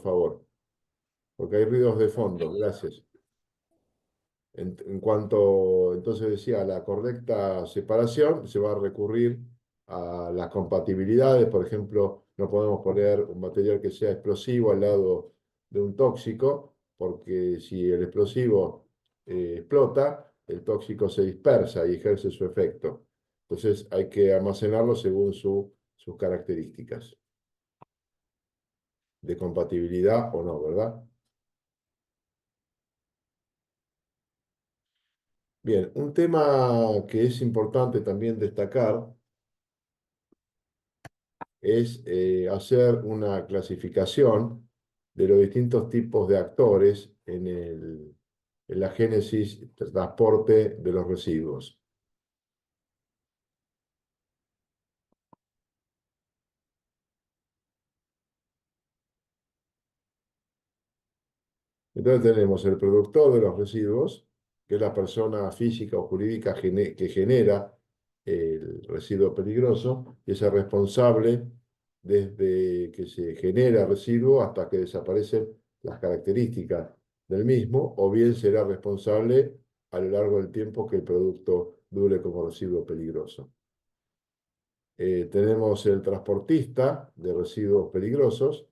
favor, porque hay ruidos de fondo. Gracias. En cuanto, entonces decía, a la correcta separación, se va a recurrir a las compatibilidades. Por ejemplo, no podemos poner un material que sea explosivo al lado de un tóxico, porque si el explosivo explota, el tóxico se dispersa y ejerce su efecto. Entonces hay que almacenarlo según sus características de compatibilidad o no, ¿verdad? Bien, un tema que es importante también destacar es hacer una clasificación de los distintos tipos de actores en la génesis, transporte de los residuos. Entonces tenemos el productor de los residuos, que es la persona física o jurídica que genera el residuo peligroso, y es el responsable desde que se genera el residuo hasta que desaparecen las características del mismo, o bien será responsable a lo largo del tiempo que el producto dure como residuo peligroso. Tenemos el transportista de residuos peligrosos,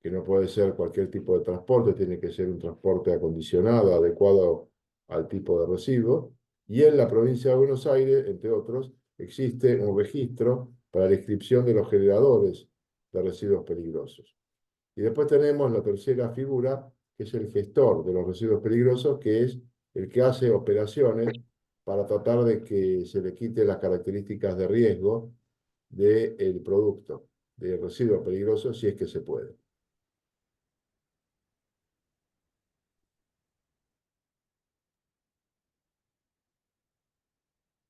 que no puede ser cualquier tipo de transporte, tiene que ser un transporte acondicionado, adecuado al tipo de residuo. Y en la provincia de Buenos Aires, entre otros, existe un registro para la inscripción de los generadores de residuos peligrosos. Y después tenemos la tercera figura, que es el gestor de los residuos peligrosos, que es el que hace operaciones para tratar de que se le quite las características de riesgo del producto, de residuos peligrosos, si es que se puede.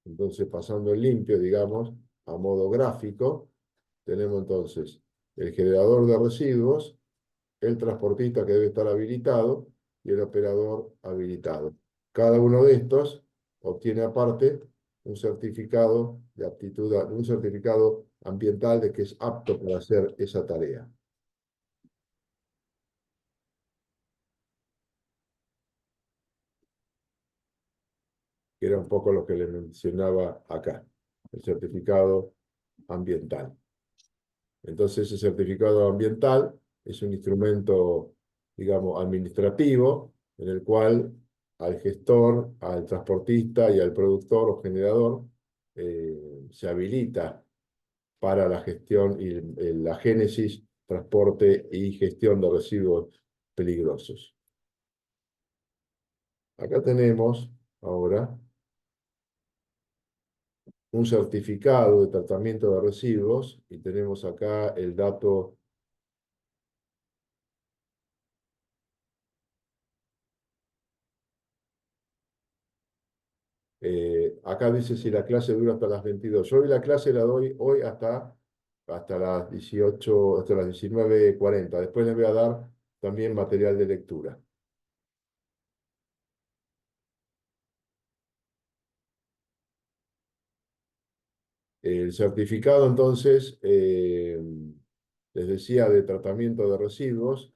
Entonces, pasando en limpio, digamos, a modo gráfico, tenemos entonces el generador de residuos, el transportista que debe estar habilitado y el operador habilitado. Cada uno de estos obtiene aparte un certificado de aptitud, un certificado ambiental de que es apto para hacer esa tarea. Que era un poco lo que les mencionaba acá, el certificado ambiental. Entonces, ese certificado ambiental es un instrumento, digamos, administrativo en el cual al gestor, al transportista y al productor o generador se habilita para la gestión y la génesis, transporte y gestión de residuos peligrosos. Acá tenemos ahora un certificado de tratamiento de residuos y tenemos acá el dato. Acá dice si la clase dura hasta las 22. Yo hoy la clase la doy hoy hasta las 18, hasta las 19:40. Después les voy a dar también material de lectura. El certificado, entonces, les decía, de tratamiento de residuos,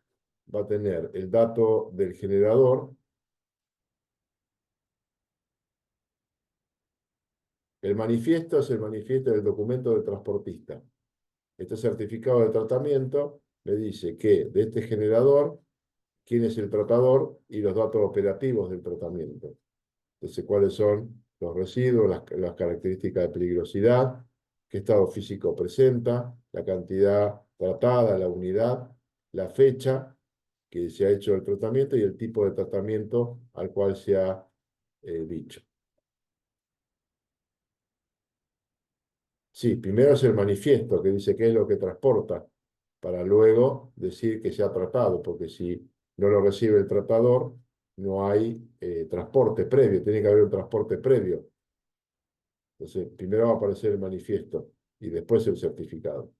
va a tener el dato del generador. El manifiesto es el manifiesto del documento del transportista. Este certificado de tratamiento le dice que de este generador, quién es el tratador y los datos operativos del tratamiento. Entonces, cuáles son los residuos, las características de peligrosidad, qué estado físico presenta, la cantidad tratada, la unidad, la fecha que se ha hecho el tratamiento y el tipo de tratamiento al cual se ha dicho. Sí, primero es el manifiesto que dice qué es lo que transporta, para luego decir que se ha tratado, porque si no lo recibe el tratador, no hay transporte previo, tiene que haber un transporte previo. Entonces, primero va a aparecer el manifiesto y después el certificado.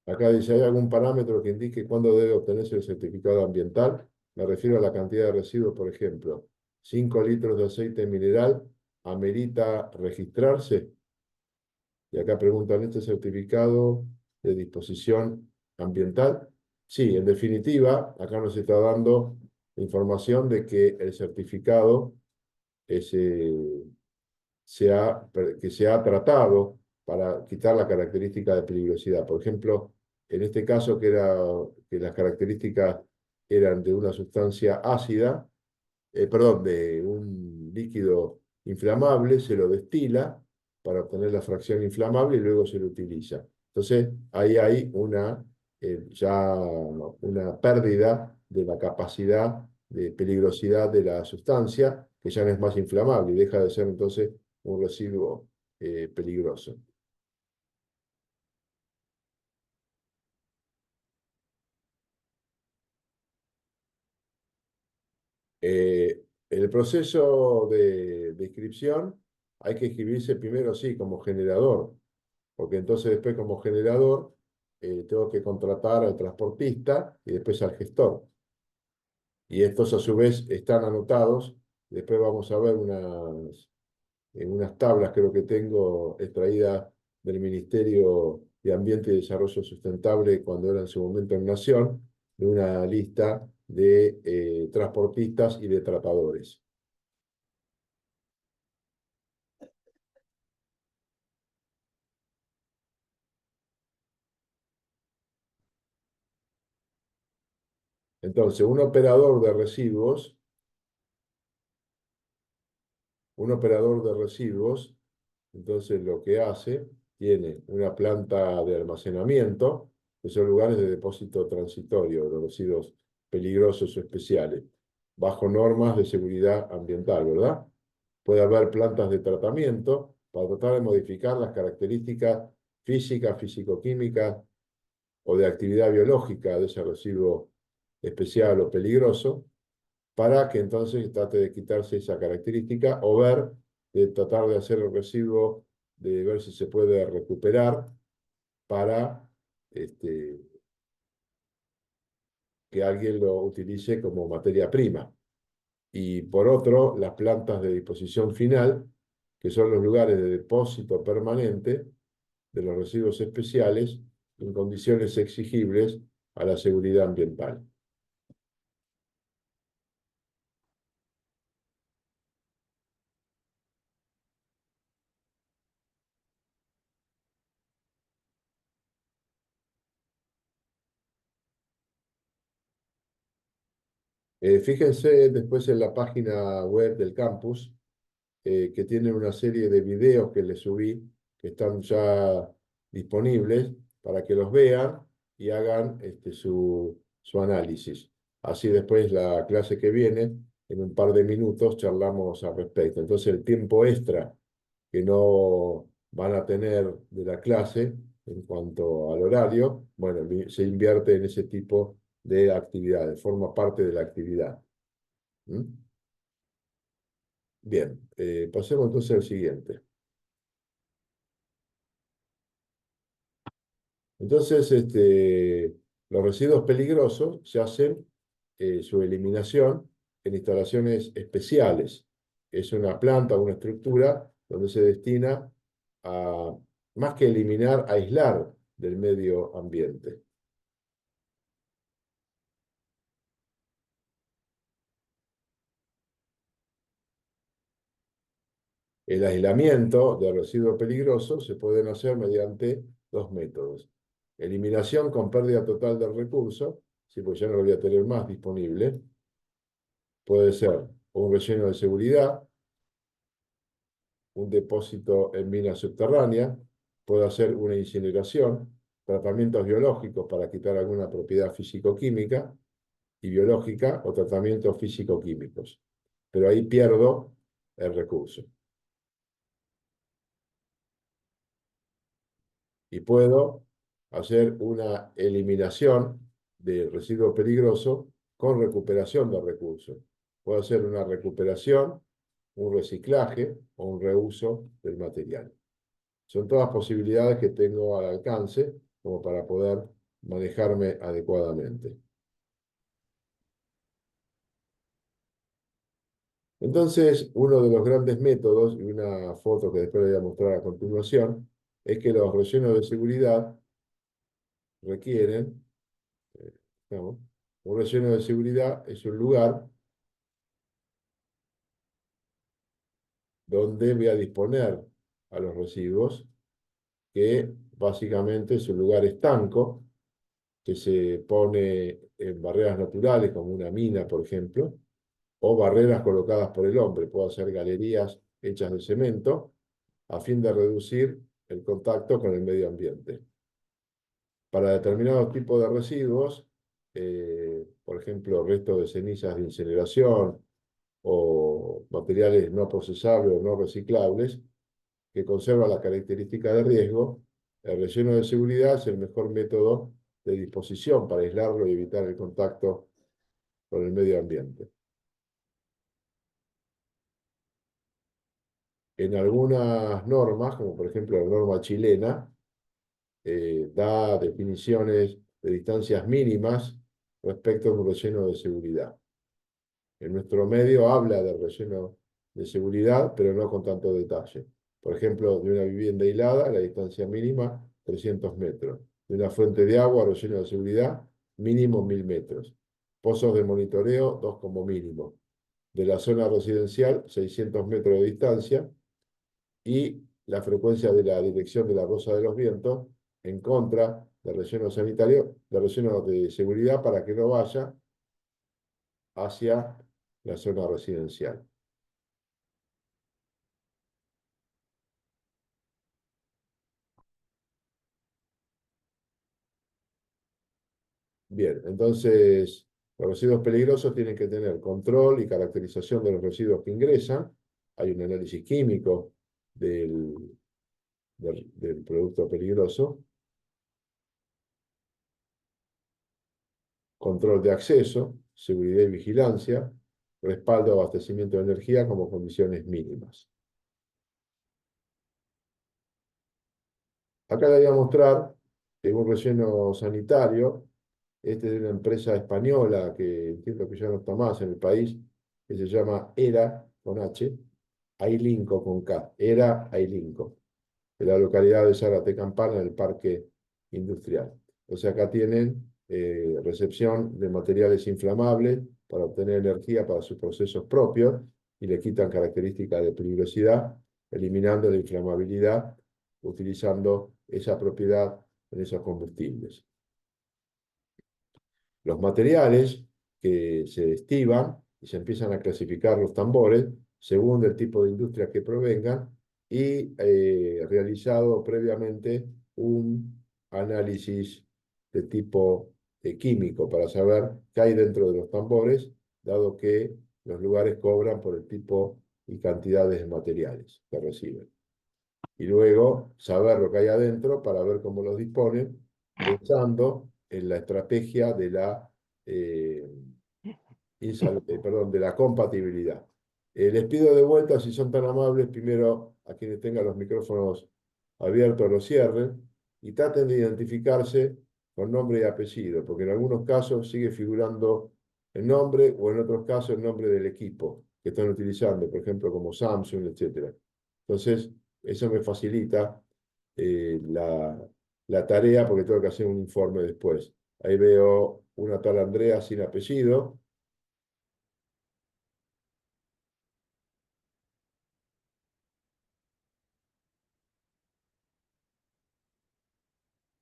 Acá dice, ¿hay algún parámetro que indique cuándo debe obtenerse el certificado ambiental? Me refiero a la cantidad de residuos, por ejemplo. 5 litros de aceite mineral, ¿amerita registrarse? Y acá preguntan, ¿este certificado de disposición ambiental? Sí, en definitiva, acá nos está dando información de que el certificado es, que se ha tratado para quitar la característica de peligrosidad. Por ejemplo, en este caso que las características eran de una sustancia ácida, perdón, de un líquido inflamable, se lo destila para obtener la fracción inflamable y luego se lo utiliza. Entonces, ahí hay ya una pérdida de la capacidad de peligrosidad de la sustancia, que ya no es más inflamable y deja de ser entonces un residuo peligroso. En el proceso de inscripción hay que inscribirse primero, sí, como generador, porque entonces después como generador tengo que contratar al transportista y después al gestor. Y estos a su vez están anotados. Después vamos a ver en unas tablas, creo que tengo extraídas del Ministerio de Ambiente y Desarrollo Sustentable cuando era en su momento en Nación, de una lista de transportistas y de tratadores. Entonces, un operador de residuos, entonces lo que hace, tiene una planta de almacenamiento, que son lugares de depósito transitorio de los residuos peligrosos o especiales, bajo normas de seguridad ambiental, ¿verdad? Puede haber plantas de tratamiento para tratar de modificar las características físicas, físico-químicas o de actividad biológica de ese residuo especial o peligroso, para que entonces trate de quitarse esa característica o de tratar de hacer el residuo, de ver si se puede recuperar para este, que alguien lo utilice como materia prima. Y por otro, las plantas de disposición final, que son los lugares de depósito permanente de los residuos especiales en condiciones exigibles a la seguridad ambiental. Fíjense después en la página web del campus, que tienen una serie de videos que les subí, que están ya disponibles para que los vean y hagan su análisis. Así después la clase que viene, en un par de minutos, charlamos al respecto. Entonces el tiempo extra que no van a tener de la clase en cuanto al horario, bueno, se invierte en ese tipo de actividades, forma parte de la actividad. ¿Mm? Bien, pasemos entonces al siguiente. Entonces, los residuos peligrosos se hacen su eliminación en instalaciones especiales. Es una planta o una estructura donde se destina a, más que eliminar, a aislar del medio ambiente. El aislamiento de residuos peligrosos se pueden hacer mediante dos métodos. Eliminación con pérdida total del recurso, si pues ya no lo voy a tener más disponible. Puede ser un relleno de seguridad, un depósito en mina subterránea, puede hacer una incineración, tratamientos biológicos para quitar alguna propiedad físico-química y biológica o tratamientos físico-químicos. Pero ahí pierdo el recurso. Y puedo hacer una eliminación de residuo peligroso con recuperación de recursos. Puedo hacer una recuperación, un reciclaje o un reuso del material. Son todas posibilidades que tengo al alcance como para poder manejarme adecuadamente. Entonces, uno de los grandes métodos, y una foto que después le voy a mostrar a continuación, es que los rellenos de seguridad requieren, digamos, un relleno de seguridad es un lugar donde voy a disponer a los residuos, que básicamente es un lugar estanco, que se pone en barreras naturales, como una mina, por ejemplo, o barreras colocadas por el hombre. Puedo hacer galerías hechas de cemento a fin de reducir el contacto con el medio ambiente. Para determinados tipos de residuos, por ejemplo, restos de cenizas de incineración o materiales no procesables o no reciclables, que conservan la característica de riesgo, el relleno de seguridad es el mejor método de disposición para aislarlo y evitar el contacto con el medio ambiente. En algunas normas, como por ejemplo la norma chilena, da definiciones de distancias mínimas respecto a un relleno de seguridad. En nuestro medio habla de relleno de seguridad, pero no con tanto detalle. Por ejemplo, de una vivienda aislada, la distancia mínima, 300 metros. De una fuente de agua, relleno de seguridad, mínimo 1000 metros. Pozos de monitoreo, 2 como mínimo. De la zona residencial, 600 metros de distancia. Y la frecuencia de la dirección de la Rosa de los Vientos en contra del relleno sanitario, del relleno de seguridad, para que no vaya hacia la zona residencial. Bien, entonces los residuos peligrosos tienen que tener control y caracterización de los residuos que ingresan. Hay un análisis químico del, del producto peligroso. Control de acceso, seguridad y vigilancia, respaldo, abastecimiento de energía como condiciones mínimas. Acá le voy a mostrar un relleno sanitario. Este es de una empresa española que entiendo que ya no está más en el país, que se llama ERA, con H, Ailinco con K, ERA Ailinco, de la localidad de Zárate Campana, en el Parque Industrial. O sea, acá tienen recepción de materiales inflamables para obtener energía para sus procesos propios y le quitan características de peligrosidad, eliminando la inflamabilidad, utilizando esa propiedad en esos combustibles. Los materiales que se estiban y se empiezan a clasificar los tambores según el tipo de industria que provengan y realizado previamente un análisis de tipo químico para saber qué hay dentro de los tambores, dado que los lugares cobran por el tipo y cantidades de materiales que reciben. Y luego saber lo que hay adentro para ver cómo los disponen, pensando en la estrategia de la, perdón, de la compatibilidad. Les pido de vuelta, si son tan amables, primero a quienes tengan los micrófonos abiertos los cierren y traten de identificarse con nombre y apellido, porque en algunos casos sigue figurando el nombre o en otros casos el nombre del equipo que están utilizando, por ejemplo, como Samsung, etc. Entonces, eso me facilita la tarea porque tengo que hacer un informe después. Ahí veo una tal Andrea sin apellido.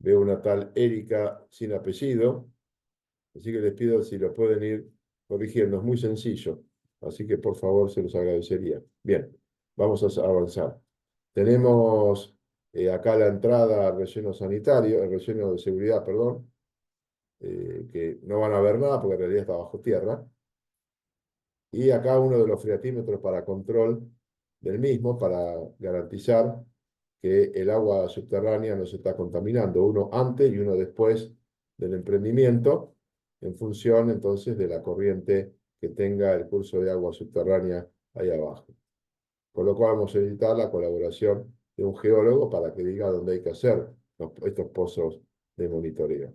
Veo una tal Erika sin apellido. Así que les pido si lo pueden ir corrigiendo. Es muy sencillo. Así que por favor se los agradecería. Bien, vamos a avanzar. Tenemos acá la entrada al relleno sanitario, el relleno de seguridad, perdón, que no van a ver nada porque en realidad está bajo tierra. Y acá uno de los freatímetros para control del mismo, para garantizar que el agua subterránea no se está contaminando, uno antes y uno después del emprendimiento, en función entonces de la corriente que tenga el curso de agua subterránea ahí abajo. Con lo cual vamos a necesitar la colaboración de un geólogo para que diga dónde hay que hacer estos pozos de monitoreo.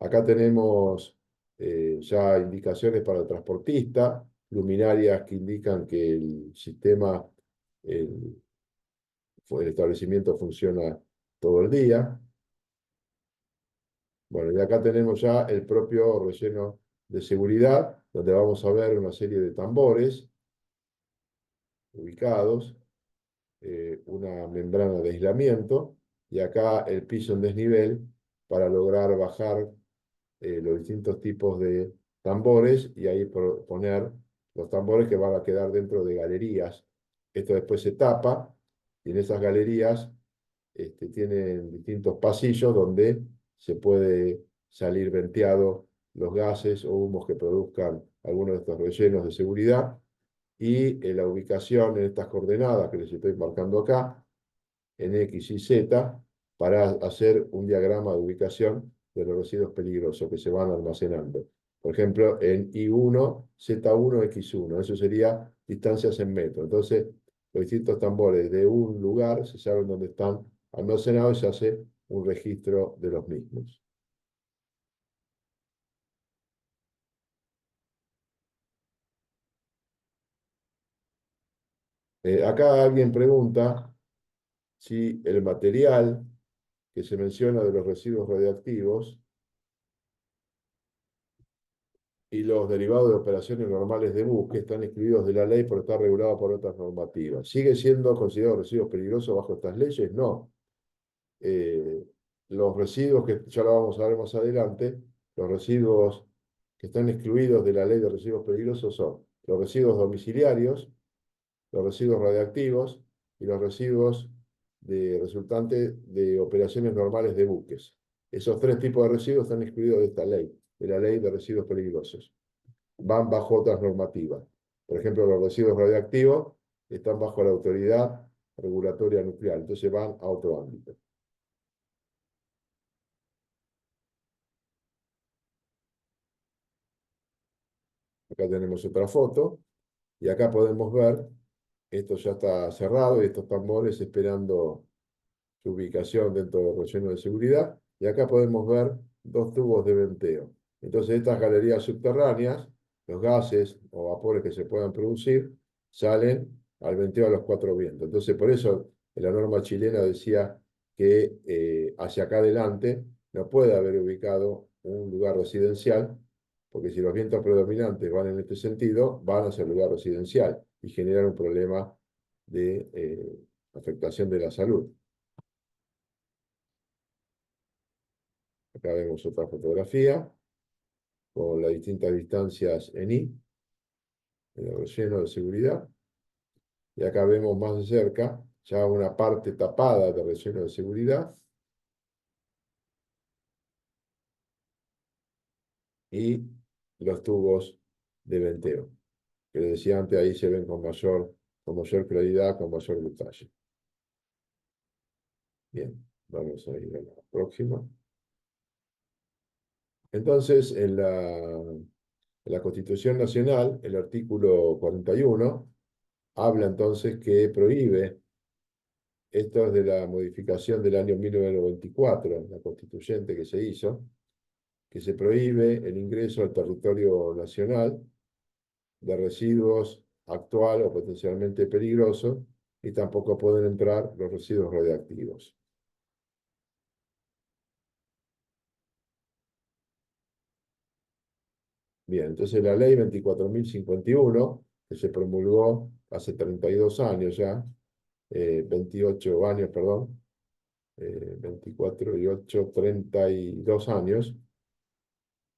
Acá tenemos ya indicaciones para el transportista, luminarias que indican que el sistema, el, el establecimiento funciona todo el día. Bueno, y acá tenemos ya el propio relleno de seguridad, donde vamos a ver una serie de tambores ubicados, una membrana de aislamiento, y acá el piso en desnivel para lograr bajar los distintos tipos de tambores y ahí poner los tambores que van a quedar dentro de galerías. Esto después se tapa y en esas galerías tienen distintos pasillos donde se puede salir venteado los gases o humos que produzcan algunos de estos rellenos de seguridad. Y la ubicación en estas coordenadas que les estoy marcando acá, en X y Z, para hacer un diagrama de ubicación de los residuos peligrosos que se van almacenando. Por ejemplo, en I1, Z1, X1, eso sería distancias en metros. Entonces, los distintos tambores de un lugar se saben dónde están almacenados y se hace un registro de los mismos. Acá alguien pregunta si el material que se menciona de los residuos radiactivos y los derivados de operaciones normales de buque están excluidos de la ley por estar regulados por otras normativas. ¿Sigue siendo considerado residuos peligrosos bajo estas leyes? No. Eh, los residuos, que ya lo vamos a ver más adelante, los residuos que están excluidos de la ley de residuos peligrosos son los residuos domiciliarios, los residuos radiactivos y los residuos resultantes de operaciones normales de buques. Esos tres tipos de residuos están excluidos de esta ley, de la ley de residuos peligrosos. Van bajo otras normativas. Por ejemplo, los residuos radiactivos están bajo la autoridad regulatoria nuclear, entonces van a otro ámbito. Acá tenemos otra foto y acá podemos ver, esto ya está cerrado y estos tambores esperando su ubicación dentro del relleno de seguridad. Y acá podemos ver dos tubos de venteo. Entonces, estas galerías subterráneas, los gases o vapores que se puedan producir, salen al venteo a los cuatro vientos. Entonces, por eso la norma chilena decía que hacia acá adelante no puede haber ubicado un lugar residencial, porque si los vientos predominantes van en este sentido, van hacia el lugar residencial y generan un problema de afectación de la salud. Acá vemos otra fotografía con las distintas distancias en I, en el relleno de seguridad. Y acá vemos más de cerca ya una parte tapada de relleno de seguridad. Y los tubos de venteo, que les decía antes, ahí se ven con mayor claridad, con mayor detalle. Bien, vamos a ir a la próxima. Entonces, en la Constitución Nacional, el artículo 41 habla entonces que prohíbe, esto es de la modificación del año 1994, la constituyente que se hizo, que se prohíbe el ingreso al territorio nacional de residuos actual o potencialmente peligrosos y tampoco pueden entrar los residuos radiactivos. Bien, entonces la ley 24.051, que se promulgó hace 32 años ya, 28 años, perdón, 24 y 8, 32 años,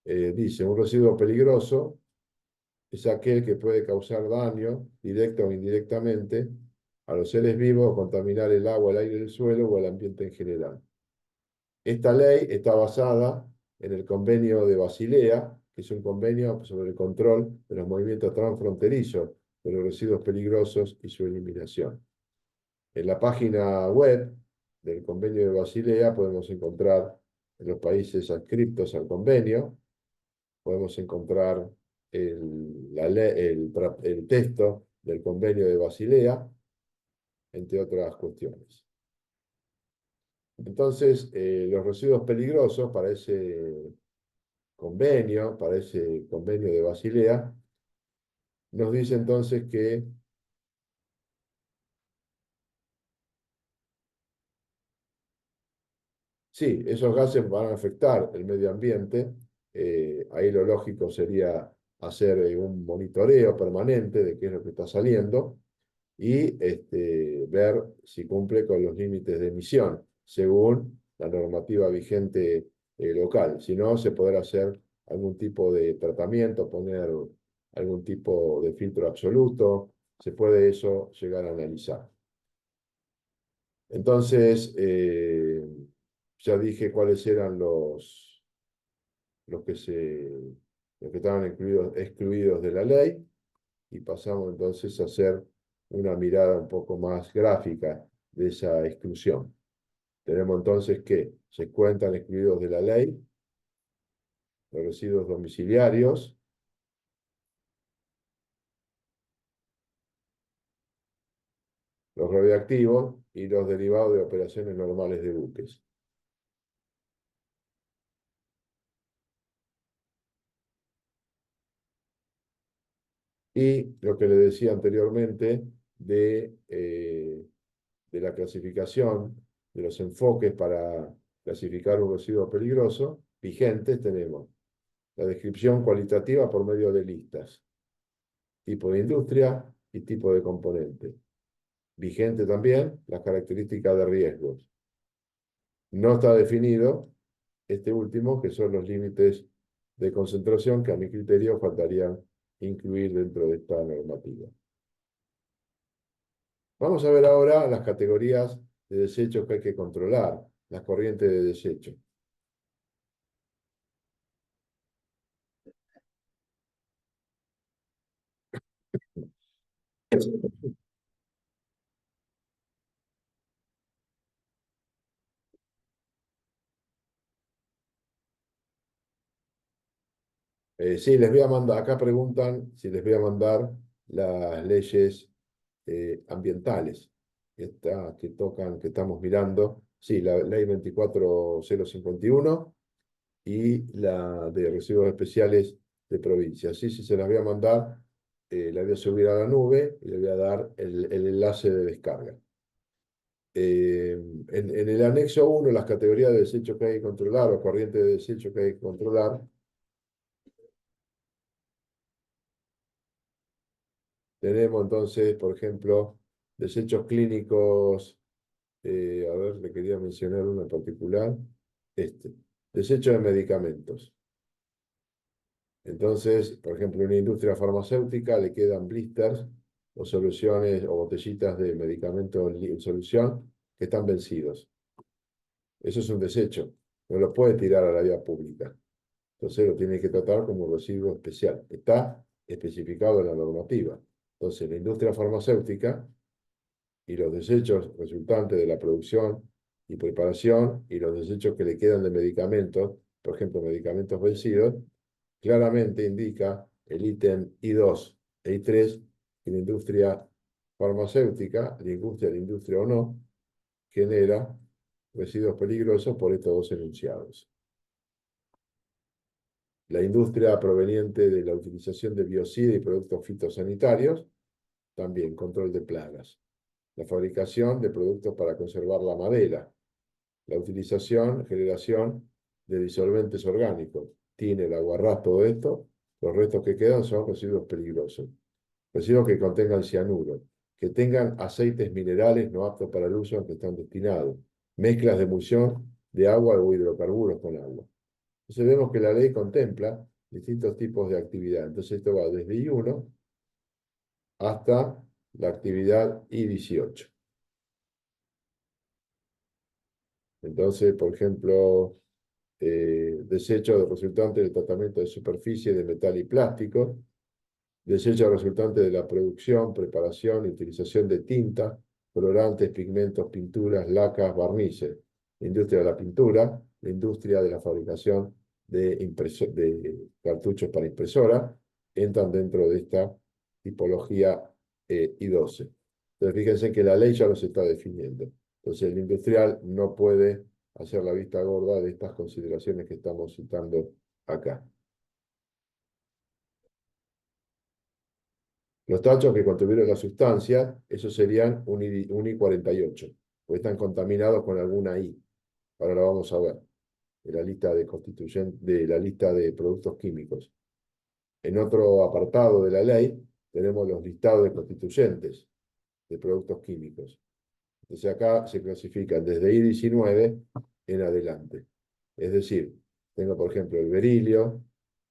dice, un residuo peligroso es aquel que puede causar daño, directo o indirectamente, a los seres vivos o contaminar el agua, el aire, el suelo o el ambiente en general. Esta ley está basada en el Convenio de Basilea, que es un convenio sobre el control de los movimientos transfronterizos de los residuos peligrosos y su eliminación. En la página web del Convenio de Basilea podemos encontrar en los países adscritos al convenio, podemos encontrar el texto del Convenio de Basilea, entre otras cuestiones. Entonces, los residuos peligrosos para ese convenio de Basilea, nos dice entonces que sí, esos gases van a afectar el medio ambiente. Ahí lo lógico sería hacer un monitoreo permanente de qué es lo que está saliendo y ver si cumple con los límites de emisión según la normativa vigente local. Si no, se podrá hacer algún tipo de tratamiento, poner algún tipo de filtro absoluto. Se puede eso llegar a analizar. Entonces, ya dije cuáles eran los que, se, los que estaban excluidos de la ley y pasamos entonces a hacer una mirada un poco más gráfica de esa exclusión. Tenemos entonces que se cuentan excluidos de la ley los residuos domiciliarios, los radiactivos y los derivados de operaciones normales de buques. Y lo que le decía anteriormente de la clasificación, de los enfoques para clasificar un residuo peligroso, vigentes tenemos la descripción cualitativa por medio de listas, tipo de industria y tipo de componente. Vigente también las características de riesgos. No está definido este último, que son los límites de concentración que a mi criterio faltarían incluir dentro de esta normativa. Vamos a ver ahora las categorías de desechos que hay que controlar, las corrientes de desecho. Sí, les voy a mandar, acá preguntan si les voy a mandar las leyes ambientales que tocan, que estamos mirando. Sí, la ley 24051 y la de residuos especiales de provincia. Sí, sí, se las voy a mandar, la voy a subir a la nube y le voy a dar el enlace de descarga. En el anexo 1, las categorías de desechos que hay que controlar o corrientes de desechos que hay que controlar, tenemos entonces, por ejemplo, desechos clínicos, a ver, le quería mencionar uno en particular, este, desecho de medicamentos. Entonces, por ejemplo, en una industria farmacéutica le quedan blisters o soluciones o botellitas de medicamentos en solución que están vencidos. Eso es un desecho, no lo puede tirar a la vía pública. Entonces lo tiene que tratar como residuo especial. Está especificado en la normativa. Entonces, la industria farmacéutica y los desechos resultantes de la producción y preparación y los desechos que le quedan de medicamentos, por ejemplo, medicamentos vencidos, claramente indica el ítem I2 e I3 que la industria farmacéutica, la industria o no, genera residuos peligrosos por estos dos enunciados. La industria proveniente de la utilización de biocidas y productos fitosanitarios, también control de plagas. La fabricación de productos para conservar la madera. La utilización, generación de disolventes orgánicos. Tiene el aguarrás, todo esto. Los restos que quedan son residuos peligrosos. Residuos que contengan cianuro, que tengan aceites minerales no aptos para el uso en que están destinados. Mezclas de emulsión de agua o hidrocarburos con agua. Entonces vemos que la ley contempla distintos tipos de actividad. Entonces esto va desde I1 hasta la actividad I18. Entonces, por ejemplo, desecho resultante del tratamiento de superficie de metal y plástico, desecho resultante de la producción, preparación y utilización de tinta, colorantes, pigmentos, pinturas, lacas, barnices, la industria de la pintura, la industria de la fabricación de cartuchos para impresora, entran dentro de esta tipología I12. Entonces, fíjense que la ley ya los está definiendo. Entonces, el industrial no puede hacer la vista gorda de estas consideraciones que estamos citando acá. Los tachos que contuvieron la sustancia, esos serían un I48, porque están contaminados con alguna I. Ahora lo vamos a ver, de la lista de de la lista de productos químicos. En otro apartado de la ley tenemos los listados de constituyentes de productos químicos. Entonces acá se clasifican desde I19 en adelante. Es decir, tengo por ejemplo el berilio,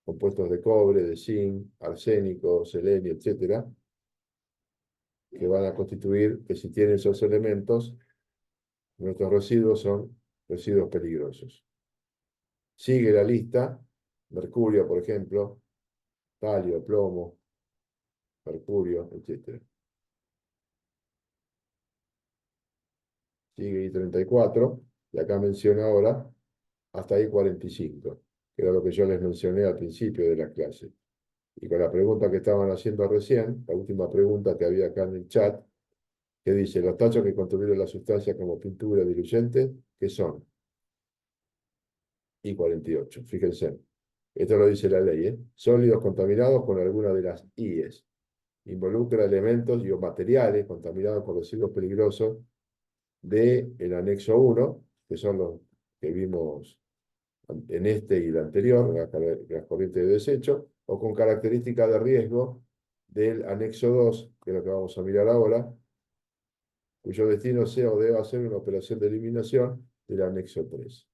compuestos de cobre, de zinc, arsénico, selenio, etcétera, que van a constituir que si tienen esos elementos, nuestros residuos son residuos peligrosos. Sigue la lista, mercurio, por ejemplo, talio, plomo, mercurio, etcétera. Sigue I34, y acá menciono ahora hasta I45, que era lo que yo les mencioné al principio de la clase. Y con la pregunta que estaban haciendo recién, la última pregunta que había acá en el chat, que dice, los tachos que contuvieron la sustancia como pintura diluyente, ¿qué son? I48, fíjense. Esto lo dice la ley, ¿eh? Sólidos contaminados con alguna de las IES. Involucra elementos y o materiales contaminados con residuos peligrosos del anexo 1, que son los que vimos en este y el anterior, las corrientes de desecho, o con características de riesgo del anexo 2, que es lo que vamos a mirar ahora, cuyo destino sea o deba ser una operación de eliminación del anexo 3.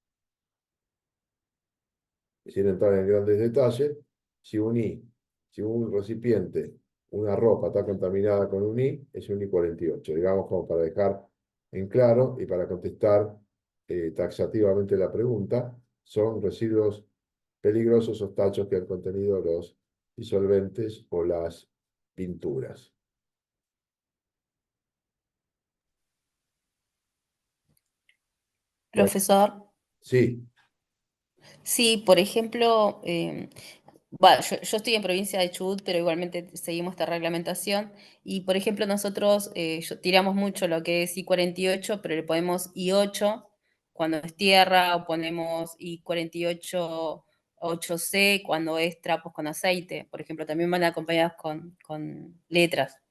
Sin entrar en grandes detalles, si un I, si un recipiente, una ropa está contaminada con un I, es un I48, digamos como para dejar en claro y para contestar taxativamente la pregunta, son residuos peligrosos o tachos que han contenido los disolventes o las pinturas. Bueno, Profesor, sí, sí, por ejemplo, bueno, yo estoy en provincia de Chubut, pero igualmente seguimos esta reglamentación. Y por ejemplo, nosotros tiramos mucho lo que es I48, pero le ponemos I8 cuando es tierra, o ponemos I48 8C cuando es trapos con aceite. Por ejemplo, también van acompañados con letras.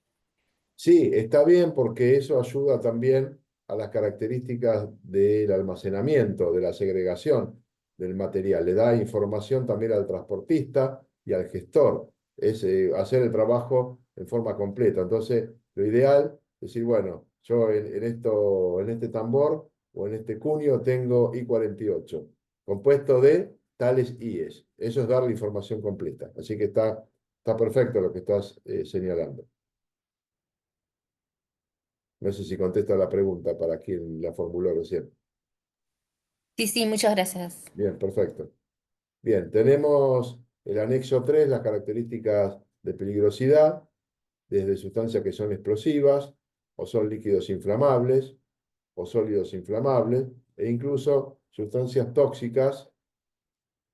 sí, está bien porque eso ayuda también a las características del almacenamiento, de la segregación del material. Le da información también al transportista y al gestor. Es hacer el trabajo en forma completa. Entonces, lo ideal es decir, bueno, yo en este tambor o en este cuño tengo I48, compuesto de tales IES. Eso es dar la información completa. Así que está perfecto lo que estás señalando. No sé si contesta la pregunta para quien la formuló recién. Sí, sí, muchas gracias. Bien, perfecto. Bien, tenemos el anexo 3, las características de peligrosidad, desde sustancias que son explosivas, o son líquidos inflamables, o sólidos inflamables, e incluso sustancias tóxicas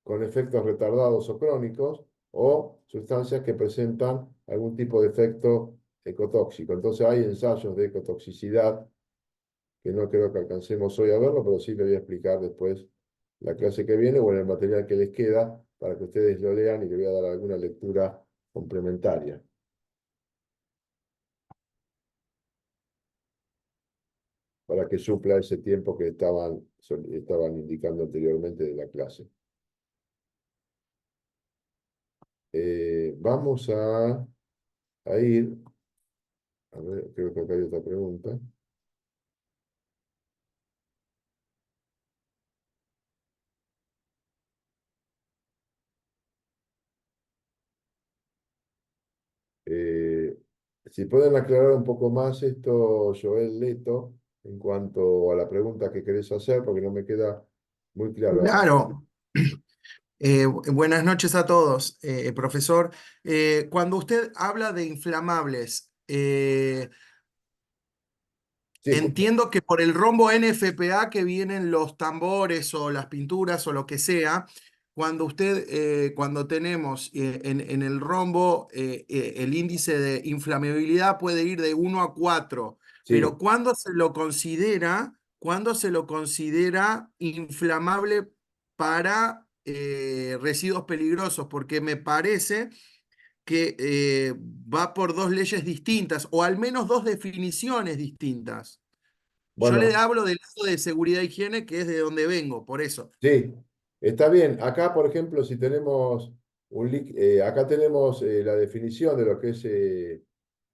con efectos retardados o crónicos, o sustancias que presentan algún tipo de efecto ecotóxico. Entonces hay ensayos de ecotoxicidad que no creo que alcancemos hoy a verlo, pero sí le voy a explicar después la clase que viene o en el material que les queda para que ustedes lo lean y le voy a dar alguna lectura complementaria para que supla ese tiempo que estaban indicando anteriormente de la clase. Vamos a ir, a ver, creo que acá hay otra pregunta. Eh, si pueden aclarar un poco más esto, Joel Leto, en cuanto a la pregunta que querés hacer, porque no me queda muy claro. Claro. Buenas noches a todos, profesor. Cuando usted habla de inflamables, Sí, entiendo que por el rombo NFPA que vienen los tambores o las pinturas o lo que sea, cuando tenemos en el rombo el índice de inflamabilidad puede ir de 1 a 4, sí, pero ¿cuándo se lo considera inflamable para residuos peligrosos? Porque me parece que va por dos leyes distintas, o al menos dos definiciones distintas. Yo le Bueno, hablo del lado de seguridad e higiene, que es de donde vengo, por eso. sí, está bien. Acá, por ejemplo, si tenemos acá tenemos la definición de lo que es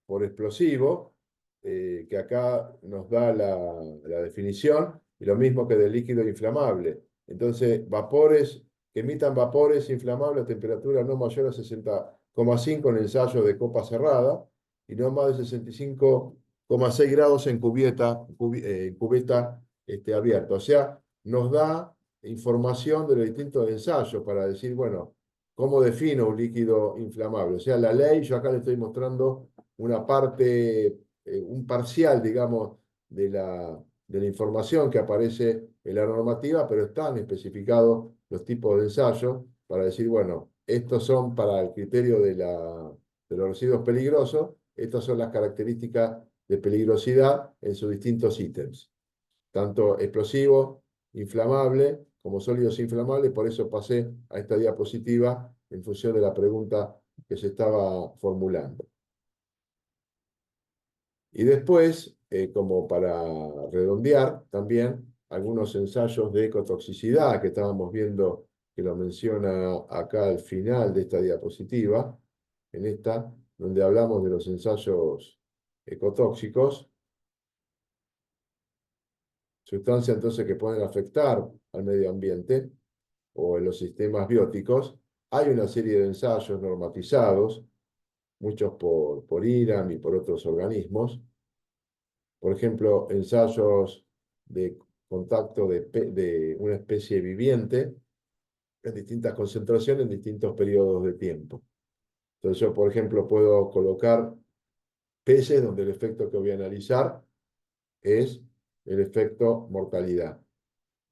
por explosivo, que acá nos da la definición, y lo mismo que del líquido inflamable. Entonces, vapores que emitan vapores inflamables a temperatura no mayor a 60,5 en ensayo de copa cerrada y no más de 65,6 grados en cubeta abierta. O sea, nos da información de los distintos ensayos para decir, bueno, ¿cómo defino un líquido inflamable? O sea, la ley, yo acá le estoy mostrando una parte, un parcial, digamos, de la información que aparece en la normativa, pero están especificados los tipos de ensayos para decir, bueno, estos son para el criterio de los residuos peligrosos, estas son las características de peligrosidad en sus distintos ítems, tanto explosivo, inflamable, como sólidos inflamables, por eso pasé a esta diapositiva en función de la pregunta que se estaba formulando. Y después, como para redondear, también algunos ensayos de ecotoxicidad que estábamos viendo, que lo menciona acá al final de esta diapositiva, en esta, donde hablamos de los ensayos ecotóxicos, sustancias entonces que pueden afectar al medio ambiente o en los sistemas bióticos. Hay una serie de ensayos normatizados, muchos por IRAM y por otros organismos. Por ejemplo, ensayos de contacto de una especie viviente en distintas concentraciones en distintos periodos de tiempo. Entonces yo, por ejemplo, puedo colocar peces donde el efecto que voy a analizar es el efecto mortalidad.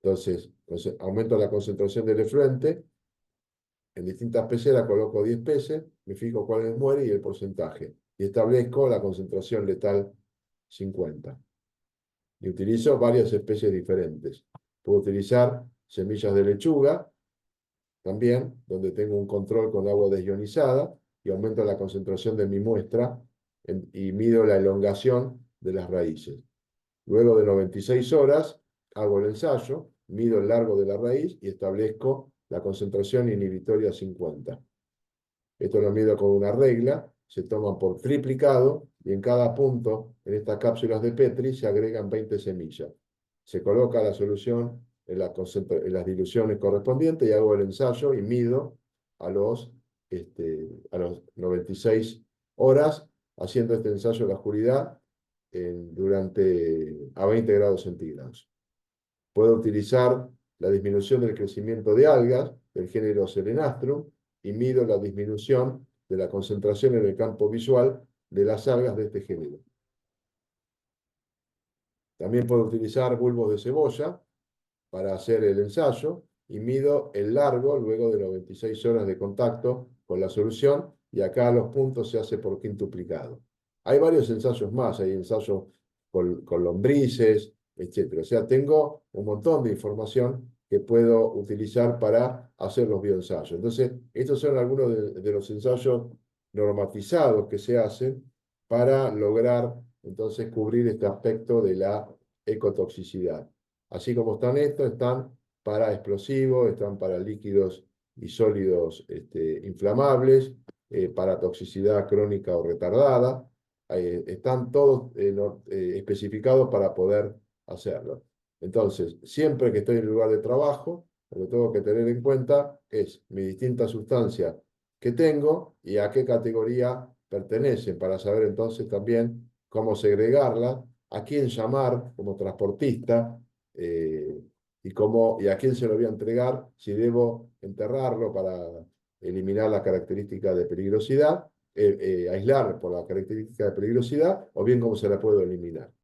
Entonces, aumento la concentración del efluente, en distintas peceras coloco 10 peces, me fijo cuáles mueren y el porcentaje, y establezco la concentración letal 50. Y utilizo varias especies diferentes. Puedo utilizar semillas de lechuga, también, donde tengo un control con agua desionizada y aumento la concentración de mi muestra y mido la elongación de las raíces. Luego de 96 horas, hago el ensayo, mido el largo de la raíz y establezco la concentración inhibitoria 50. Esto lo mido con una regla, se toman por triplicado y en cada punto en estas cápsulas de Petri se agregan 20 semillas. Se coloca la solución en las diluciones correspondientes y hago el ensayo y mido a los 96 horas haciendo este ensayo en la oscuridad a 20 grados centígrados. Puedo utilizar la disminución del crecimiento de algas del género Selenastrum y mido la disminución de la concentración en el campo visual de las algas de este género. También puedo utilizar bulbos de cebolla para hacer el ensayo y mido el largo luego de 96 horas de contacto con la solución y acá los puntos se hace por quintuplicado. Hay varios ensayos más, hay ensayos con lombrices, etc. O sea, tengo un montón de información que puedo utilizar para hacer los bioensayos. Entonces, estos son algunos de los ensayos normatizados que se hacen para lograr entonces cubrir este aspecto de la ecotoxicidad. Así como están estos, están para explosivos, están para líquidos y sólidos inflamables, para toxicidad crónica o retardada. Están todos especificados para poder hacerlo. Entonces, siempre que estoy en el lugar de trabajo, lo que tengo que tener en cuenta es mis distintas sustancias que tengo y a qué categoría pertenecen, para saber entonces también cómo segregarlas, a quién llamar como transportista, y a quién se lo voy a entregar, si debo enterrarlo para eliminar la característica de peligrosidad, aislar por la característica de peligrosidad, o bien cómo se la puedo eliminar.